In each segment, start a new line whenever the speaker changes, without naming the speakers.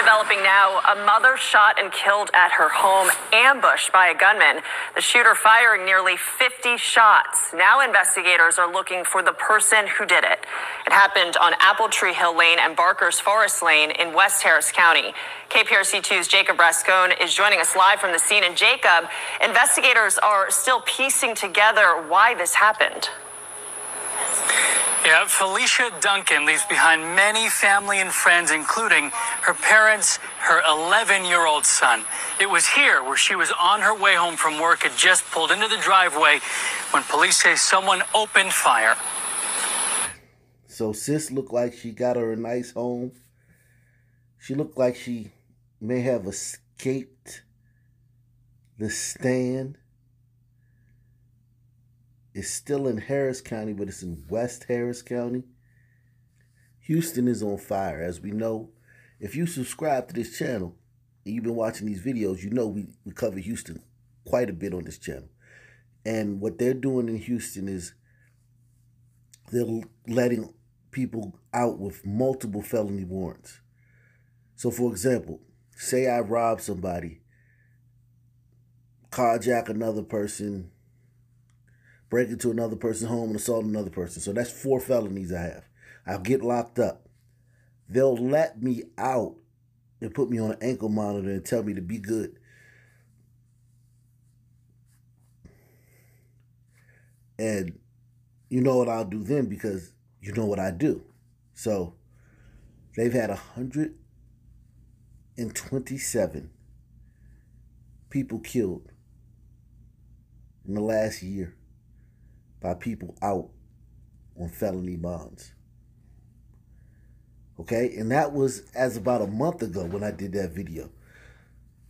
Developing now, a mother shot and killed at her home, ambushed by a gunman. The shooter firing nearly 50 shots. Now investigators are looking for the person who did it. It happened on Apple Tree Hill Lane and Barker's Forest Lane in West Harris County. KPRC2's Jacob Rascone is joining us live from the scene. And Jacob, investigators are still piecing together why this happened.
Yeah, Felicia Duncan leaves behind many family and friends, including her parents, her 11-year-old son. It was here where she was on her way home from work, had just pulled into the driveway when police say someone opened fire.
So sis looked like she got her a nice home. She looked like she may have escaped the stand. It's still in Harris County, but it's in West Harris County. Houston is on fire, as we know. If you subscribe to this channel and you've been watching these videos, you know we cover Houston quite a bit on this channel. And what they're doing in Houston is they're letting people out with multiple felony warrants. So, for example, say I rob somebody, carjack another person, break into another person's home and assault another person. So that's 4 felonies I have. I'll get locked up. They'll let me out and put me on an ankle monitor and tell me to be good. And you know what I'll do then, because you know what I do. So they've had 127 people killed in the last year by people out on felony bonds. Okay? And that was as about a month ago when I did that video.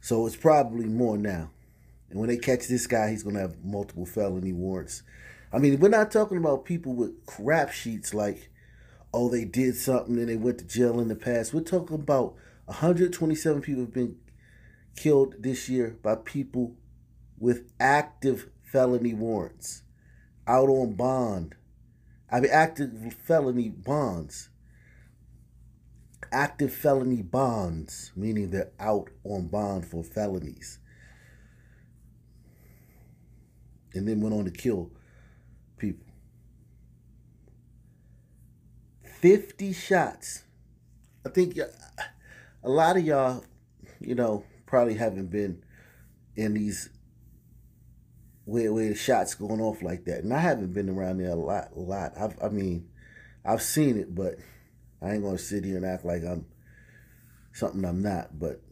So it's probably more now. And when they catch this guy, he's going to have multiple felony warrants. I mean, we're not talking about people with rap sheets like, oh, they did something and they went to jail in the past. We're talking about 127 people have been killed this year by people with active felony warrants. Out on bond. I mean, active felony bonds. Active felony bonds, meaning they're out on bond for felonies. And then went on to kill people. 50 shots. I think a lot of y'all, probably haven't been in these where the shots going off like that. And I haven't been around there a lot. I've seen it, but I ain't going to sit here and act like I'm something I'm not. But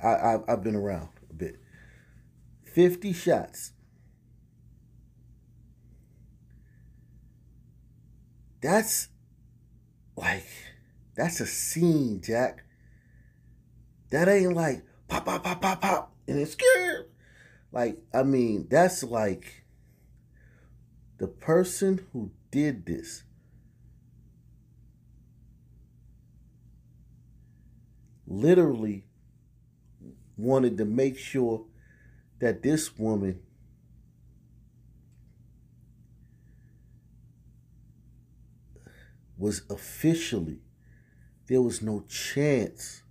I've been around a bit. 50 shots. That's a scene, Jack. That ain't like pop, pop, pop, pop, pop, and it's scared. That's like the person who did this literally wanted to make sure that this woman was officially, there was no chance.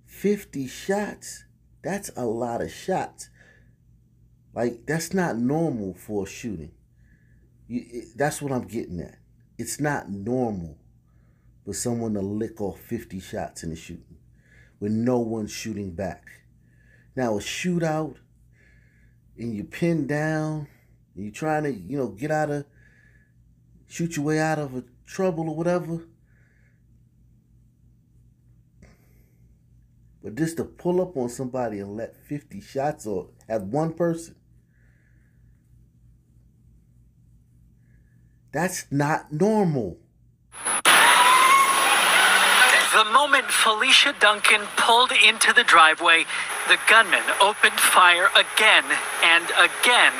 50 shots. That's a lot of shots. That's not normal for a shooting. That's what I'm getting at. It's not normal for someone to lick off 50 shots in a shooting with no one shooting back. Now, a shootout, and you're pinned down, and you're trying to, shoot your way out of a trouble or whatever. But just to pull up on somebody and let 50 shots off at one person, that's not normal.
The moment Felicia Duncan pulled into the driveway, the gunman opened fire again and again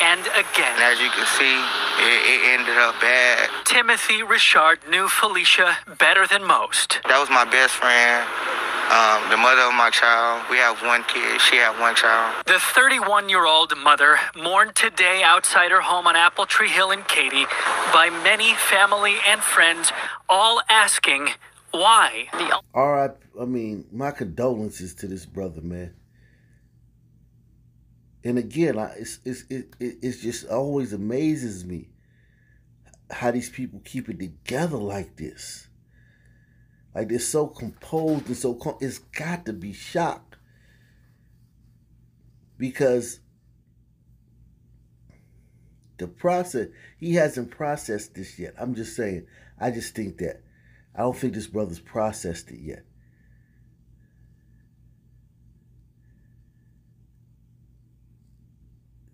and again.
And as you can see, it ended up bad.
Timothy Richard knew Felicia better than most.
That was my best friend. The mother of my child. We have one kid. She had one child.
The 31-year-old mother mourned today outside her home on Apple Tree Hill in Katy by many family and friends, all asking, why.
All right, my condolences to this brother, man. And again, it just always amazes me how these people keep it together like this. Like they're so composed and so it's got to be shock, because the process, he hasn't processed this yet. I'm just saying. I just think that I don't think this brother's processed it yet.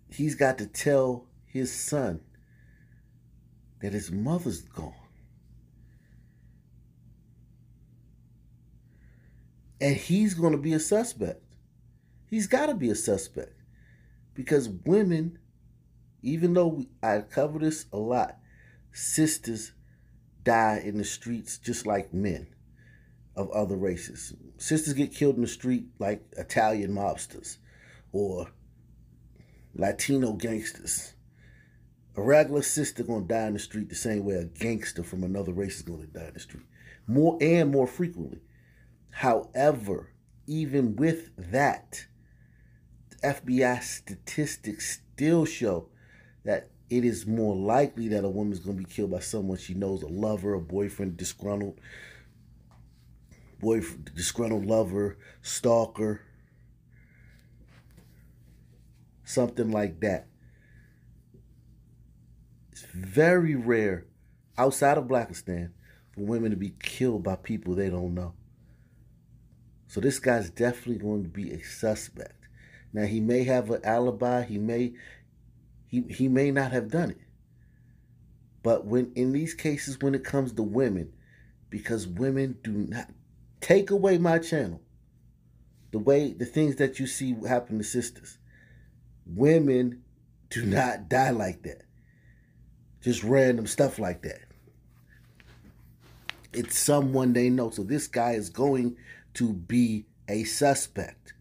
He's got to tell his son that his mother's gone. And he's going to be a suspect. He's got to be a suspect. Because women, even though I cover this a lot, sisters die in the streets just like men of other races. Sisters get killed in the street like Italian mobsters or Latino gangsters. A regular sister gonna die in the street the same way a gangster from another race is gonna die in the street. More frequently. However, even with that, the FBI statistics still show that it is more likely that a woman's going to be killed by someone she knows, a lover, a boyfriend, disgruntled lover, stalker, something like that. It's very rare outside of Blackistan for women to be killed by people they don't know. So this guy's definitely going to be a suspect. Now, he may have an alibi. He may not have done it. But when in these cases, when it comes to women, because women do not take away my channel, the things that you see happen to sisters, women do not die like that. Just random stuff like that. It's someone they know. So this guy is going to be a suspect.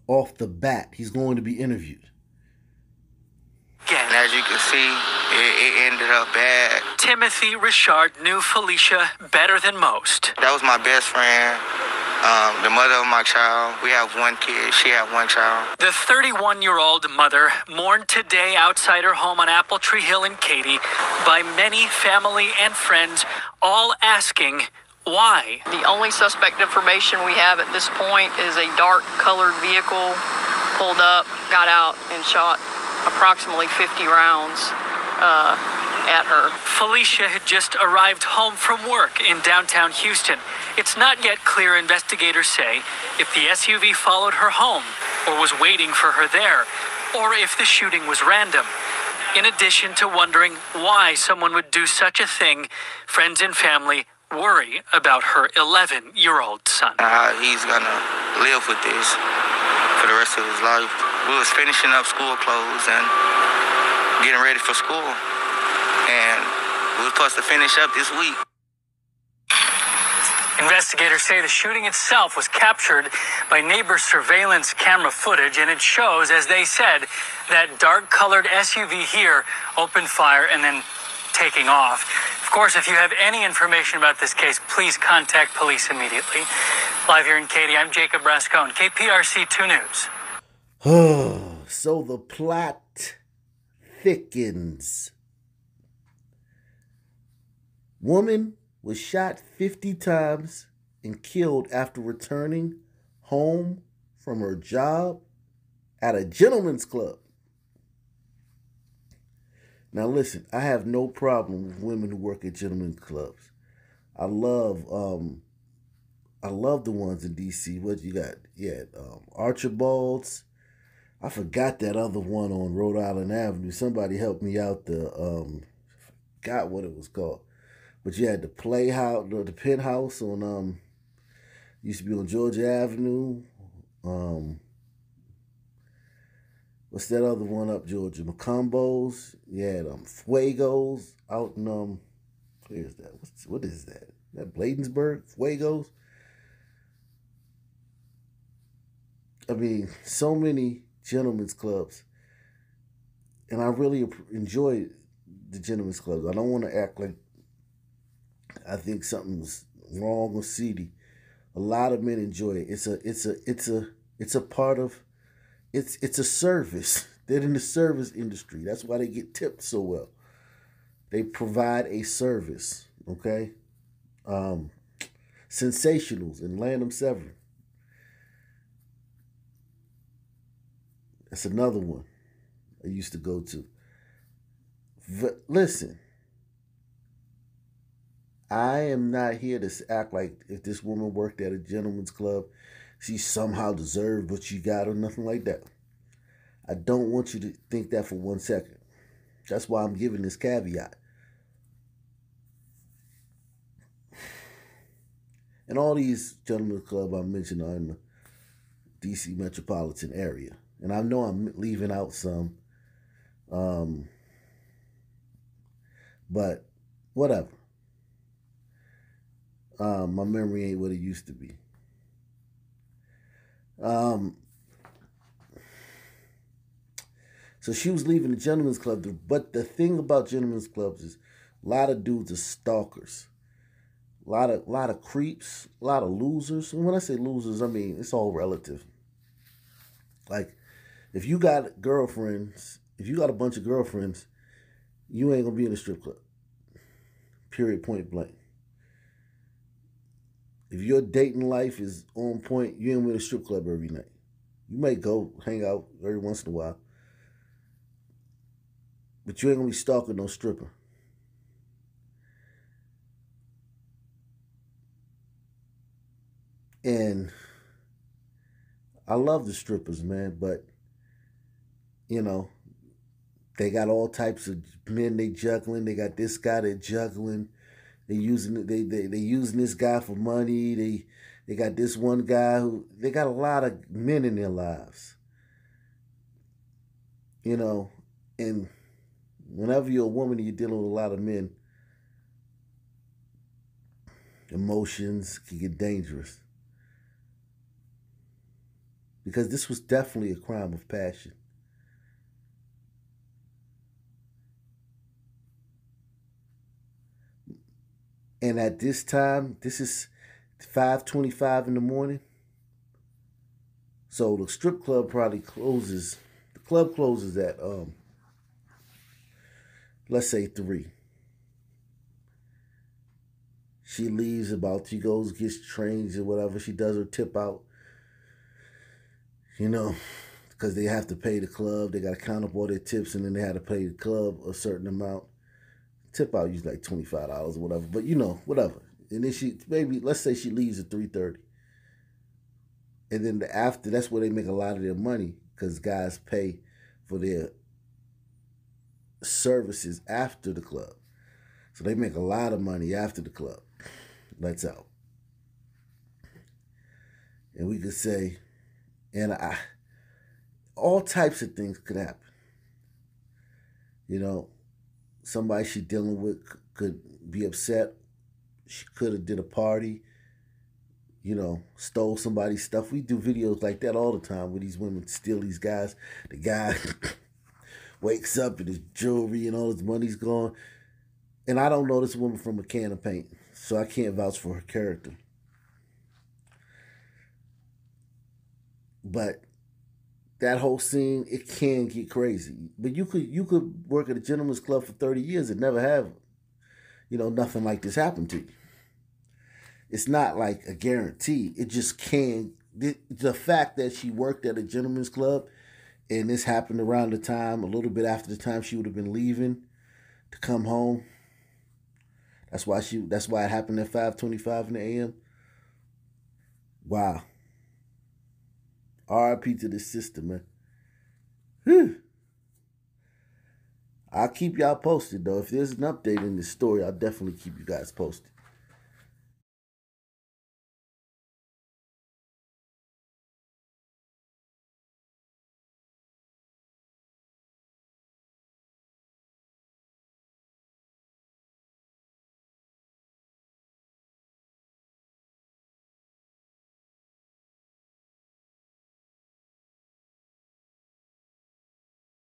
Off the bat, he's going to be interviewed.
And as you can see, it ended up bad.
Timothy Richard knew Felicia better than most.
That was my best friend, the mother of my child. We have one kid. She had one child.
The 31-year-old mother mourned today outside her home on Apple Tree Hill in Katy by many family and friends, all asking why.
The only suspect information we have at this point is a dark-colored vehicle pulled up, got out, and shot approximately 50 rounds at her.
Felicia had just arrived home from work in downtown Houston. It's not yet clear, investigators say, if the SUV followed her home or was waiting for her there, or if the shooting was random. In addition to wondering why someone would do such a thing, friends and family worry about her 11-year-old son.
How he's gonna live with this for the rest of his life. We was finishing up school clothes and getting ready for school, and we were supposed to finish up this week.
Investigators say the shooting itself was captured by neighbor surveillance camera footage, and it shows, as they said, that dark-colored SUV here opened fire and then taking off. Of course, if you have any information about this case, please contact police immediately. Live here in Katy, I'm Jacob Rascone, KPRC 2 News.
So the plot thickens. Woman was shot 50 times and killed after returning home from her job at a gentleman's club. Now listen, I have no problem with women who work at gentlemen's clubs. I love the ones in DC. What you got? Yeah, Archibald's. I forgot that other one on Rhode Island Avenue. Somebody helped me out. Forgot what it was called. But you had the Playhouse, the Penthouse on used to be on Georgia Avenue. What's that other one up Georgia? Macombo's. Yeah, Fuegos out in where's that? What is that? That Bladensburg? Fuegos? I mean, so many gentlemen's clubs. And I really enjoy the gentlemen's clubs. I don't want to act like I think something's wrong or seedy. A lot of men enjoy it. It's a part of it's a service. They're in the service industry. That's why they get tipped so well. They provide a service. Okay. Sensationals and Lanham Severn. That's another one I used to go to. Listen, I am not here to act like if this woman worked at a gentleman's club, she somehow deserved what she got or nothing like that. I don't want you to think that for 1 second. That's why I'm giving this caveat. And all these gentlemen's clubs I mentioned are in the DC metropolitan area. And I know I'm leaving out some. But whatever. My memory ain't what it used to be. So she was leaving the gentleman's club. But the thing about gentlemen's clubs is a lot of dudes are stalkers. A lot of creeps, a lot of losers. And when I say losers, I mean it's all relative. Like, if you got girlfriends, if you got a bunch of girlfriends, you ain't gonna be in a strip club. Period, point blank. If your dating life is on point, you ain't in a strip club every night. You may go hang out every once in a while, but you ain't gonna be stalking no stripper. And I love the strippers, man, but you know, they got all types of men they juggling. They got this guy they juggling. They using this guy for money. They got this one guy who they got a lot of men in their lives. You know, and whenever you're a woman and you're dealing with a lot of men, emotions can get dangerous. Because this was definitely a crime of passion. And at this time, this is 5:25 in the morning. So the strip club probably closes. The club closes at let's say 3. She leaves she goes, gets changed or whatever. She does her tip out. You know, because they have to pay the club. They got to count up all their tips, and then they had to pay the club a certain amount. Tip out usually like $25 or whatever. But, you know, whatever. And then let's say she leaves at 3:30. And then after, that's where they make a lot of their money, because guys pay for their services after the club. So they make a lot of money after the club. Let's out. And we could say, all types of things could happen. You know, somebody she dealing with could be upset. She could have did a party, you know, stole somebody's stuff. We do videos like that all the time where these women steal these guys. The guy wakes up and his jewelry and all his money's gone. And I don't know this woman from a can of paint, so I can't vouch for her character. But that whole scene, it can get crazy. But you could work at a gentleman's club for 30 years and never have, you know, nothing like this happen to you. It's not like a guarantee. It just can. The fact that she worked at a gentleman's club and this happened around the time, a little bit after the time she would have been leaving to come home. That's why it happened at 5:25 in the a.m. Wow. RIP to this system, man. Whew. I'll keep y'all posted, though. If there's an update in this story, I'll definitely keep you guys posted.